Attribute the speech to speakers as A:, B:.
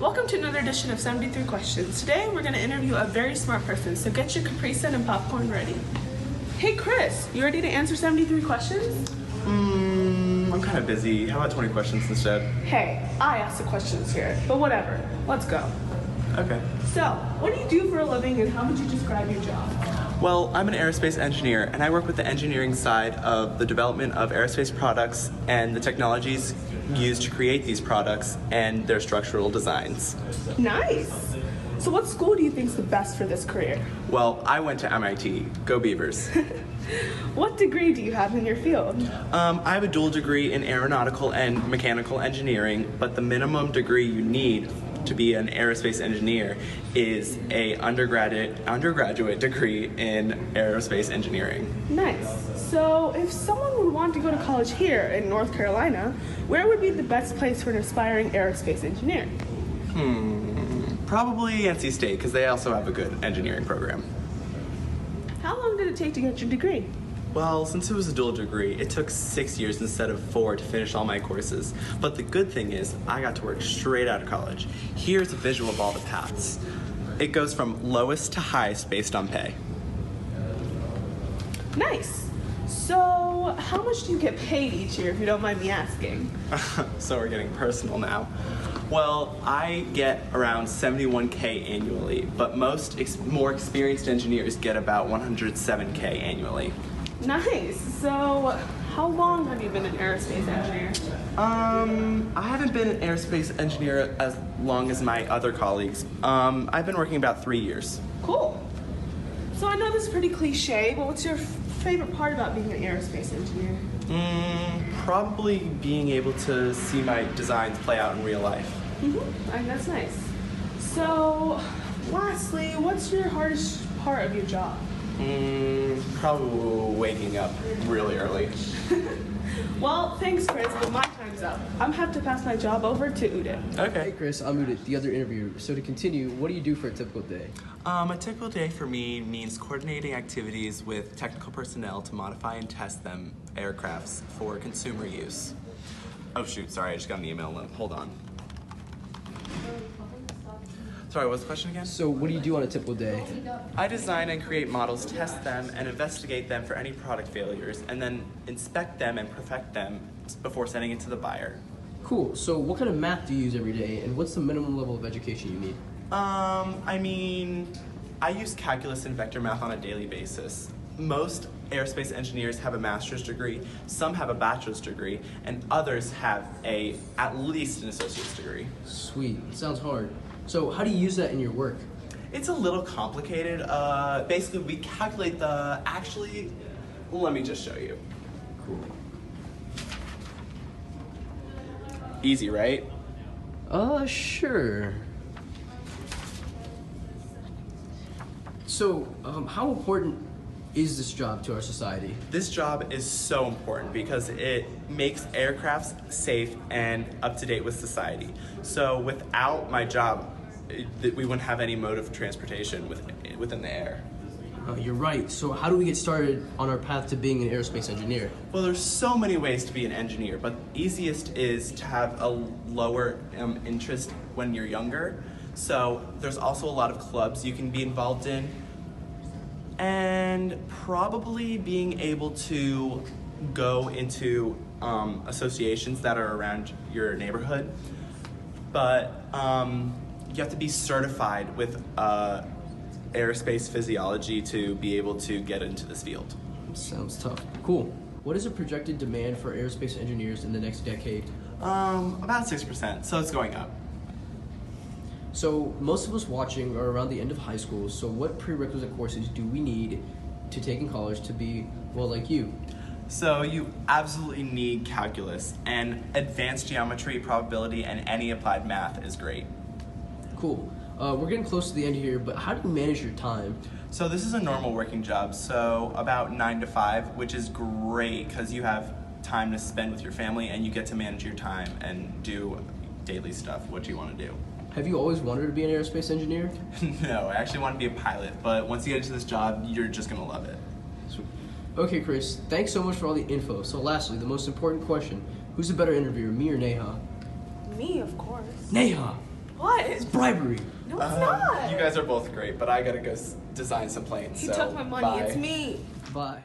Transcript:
A: Welcome to another edition of 73 Questions. Today we're going to interview a very smart person, so get your Capri Sun and popcorn ready. Hey Chris, you ready to answer 73 questions?
B: I'm kind of busy. How about 20 questions instead?
A: Hey, I asked the questions here, but whatever. Let's go.
B: Okay.
A: So, what do you do for a living and how would you describe your job?
B: Well, I'm an aerospace engineer, and I work with the engineering side of the development of aerospace products and the technologies used to create these products and their structural designs.
A: Nice. So what school do you think is the best for this career?
B: Well, I went to MIT. Go Beavers.
A: What degree do you have in your field?
B: I have a dual degree in aeronautical and mechanical engineering, but the minimum degree you need to be an aerospace engineer is a undergraduate degree in aerospace engineering.
A: Nice. So if someone would want to go to college here in North Carolina, where would be the best place for an aspiring aerospace engineer?
B: Probably NC State, because they also have a good engineering program.
A: How long did it take to get your degree?
B: Well, since it was a dual degree, it took 6 years instead of 4 to finish all my courses. But the good thing is, I got to work straight out of college. Here's a visual of all the paths. It goes from lowest to highest based on pay.
A: Nice. So how much do you get paid each year, if you don't mind me asking?
B: So we're getting personal now. Well, I get around 71K annually, but most more experienced engineers get about 107K annually.
A: Nice. So how long have you been an aerospace engineer?
B: I haven't been an aerospace engineer as long as my other colleagues. I've been working about 3 years.
A: Cool. So I know this is pretty cliche, but what's your favorite part about being an aerospace engineer?
B: Probably being able to see my designs play out in real life.
A: I think that's nice. So, lastly, what's your hardest part of your job?
B: Probably waking up really early.
A: Well, thanks, Chris, but my time's up. I'm gonna have to pass my job over to Udit.
B: Okay.
C: Hey Chris, I'm Udit, the other interviewer. So to continue, what do you do for a typical day?
B: A typical day for me means coordinating activities with technical personnel to modify and test them aircrafts for consumer use. Oh shoot, sorry, I just got an email. Hold on. Sorry, what's the question again?
C: So what do you do on a typical day?
B: I design and create models, test them, and investigate them for any product failures, and then inspect them and perfect them before sending it to the buyer.
C: Cool, so what kind of math do you use every day, and what's the minimum level of education you need?
B: I use calculus and vector math on a daily basis. Most aerospace engineers have a master's degree, some have a bachelor's degree, and others have at least an associate's degree.
C: Sweet, sounds hard. So how do you use that in your work?
B: It's a little complicated. Basically, we calculate let me just show you.
C: Cool.
B: Easy, right?
C: Sure. So, how important is this job to our society?
B: This job is so important because it makes aircrafts safe and up to date with society. So without my job, we wouldn't have any mode of transportation within the air.
C: You're right. So how do we get started on our path to being an aerospace engineer?
B: Well, there's so many ways to be an engineer, but the easiest is to have a lower interest when you're younger. So there's also a lot of clubs you can be involved in, and probably being able to go into associations that are around your neighborhood. But you have to be certified with aerospace physiology to be able to get into this field.
C: Sounds tough. Cool. What is the projected demand for aerospace engineers in the next decade?
B: About 6%, so it's going up.
C: So most of us watching are around the end of high school, so what prerequisite courses do we need to take in college to be, well, like you?
B: So you absolutely need calculus, and advanced geometry, probability, and any applied math is great.
C: Cool. We're getting close to the end here, but how do you manage your time?
B: So this is a normal working job, so about 9 to 5, which is great because you have time to spend with your family and you get to manage your time and do daily stuff, what you want to do.
C: Have you always wanted to be an aerospace engineer?
B: No, I actually want to be a pilot, but once you get into this job, you're just going to love it.
C: Sweet. Okay, Chris, thanks so much for all the info. So lastly, the most important question, who's a better interviewer, me or Neha?
A: Me, of course.
C: Neha!
A: What?
C: It's bribery.
A: No, it's not.
B: You guys are both great, but I gotta go design some planes.
A: He
B: so
A: took my money.
B: bye.
A: It's me.
C: Bye.